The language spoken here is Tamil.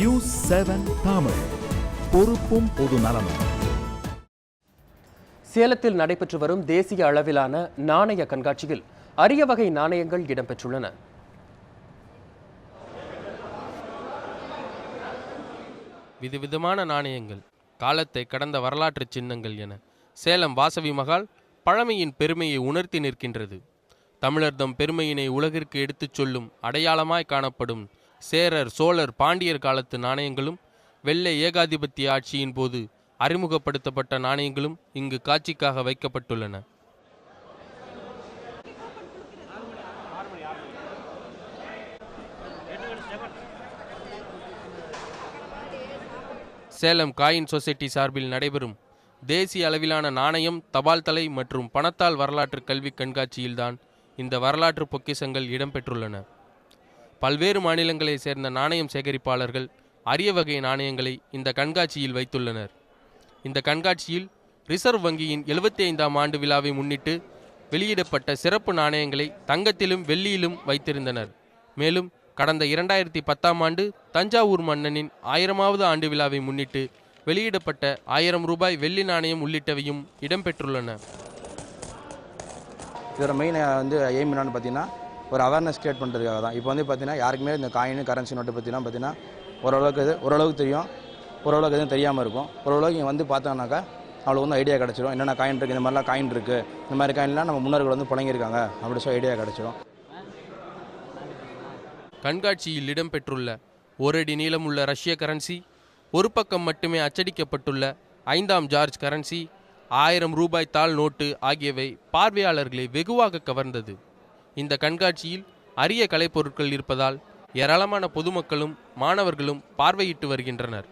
நியூஸ் 7 தமிழ், பொறுப்பும் பொது நலமும். சேலத்தில் நடைபெற்று வரும் தேசிய அளவிலான நாணய கண்காட்சியில் அரிய வகை நாணயங்கள் இடம்பெற்றுள்ளன. விதவிதமான நாணயங்கள், காலத்தை கடந்த வரலாற்று சின்னங்கள் என சேலம் வாசவி மகால் பழமையின் பெருமையை உணர்த்தி நிற்கின்றது. தமிழர்தம் பெருமையினை உலகிற்கு எடுத்துச் சொல்லும் அடையாளமாய் காணப்படும் சேரர், சோழர், பாண்டியர் காலத்து நாணயங்களும், வெள்ளை ஏகாதிபத்திய ஆட்சியின் போது அறிமுகப்படுத்தப்பட்ட நாணயங்களும் இங்கு காட்சிக்காக வைக்கப்பட்டுள்ளன. சேலம் காயின் சொசைட்டி சார்பில் நடைபெறும் தேசிய அளவிலான நாணயம், தபால் தலை மற்றும் பணத்தால் வரலாற்று கல்வி கண்காட்சியில்தான் இந்த வரலாற்று பொக்கிஷங்கள் இடம்பெற்றுள்ளன. பல்வேறு மாநிலங்களை சேர்ந்த நாணயம் சேகரிப்பாளர்கள் அரிய வகை நாணயங்களை இந்த கண்காட்சியில் வைத்துள்ளனர். இந்த கண்காட்சியில் ரிசர்வ் வங்கியின் 75ஆம் ஆண்டு விழாவை முன்னிட்டு வெளியிடப்பட்ட சிறப்பு நாணயங்களை தங்கத்திலும் வெள்ளியிலும் வைத்திருந்தனர். மேலும் கடந்த 2010ஆம் ஆண்டு தஞ்சாவூர் மன்னனின் 1000வது ஆண்டு விழாவை முன்னிட்டு வெளியிடப்பட்ட 1000 ரூபாய் வெள்ளி நாணயம் உள்ளிட்டவையும் இடம்பெற்றுள்ளன. இதோட மெயின் எய்ம் என்னன்னு பார்த்தீங்கன்னா, ஒரு அவேர்னஸ் கிரியேட் பண்ணுறதுக்காக தான். இப்போ பார்த்தீங்கன்னா யாருக்குமே இந்த காயின், கரன்சி நோட்டு பார்த்தீங்கன்னா ஓரளவுக்கு தெரியும், ஓரளவுக்கு எதுவும் தெரியாமல் இருக்கும். ஓரளவுக்கு இங்கே பார்த்தாங்கனாக்கா அவளுக்கு ஐடியா கிடச்சிடும். என்னென்ன காயின் இருக்குது, இந்த மாதிரிலாம் காயின் இருக்குது, இந்த மாதிரி காயின்லாம் நம்ம முன்னோர்கள் புழங்கியிருக்காங்க அப்படி சொல்லி ஐடியா கிடச்சிடும். கண்காட்சியில் இடம்பெற்றுள்ள 1 அடி நீளமுள்ள ரஷ்ய கரன்சி, ஒரு பக்கம் மட்டுமே அச்சடிக்கப்பட்டுள்ள 5ஆம் ஜார்ஜ் கரன்சி, 1000 ரூபாய் தாள் நோட்டு ஆகியவை பார்வையாளர்களை வெகுவாக கவர்ந்தது. இந்த கண்காட்சியில் அரிய கலைப்பொருட்கள் இருப்பதால் ஏராளமான பொதுமக்களும் மாணவர்களும் பார்வையிட்டு வருகின்றனர்.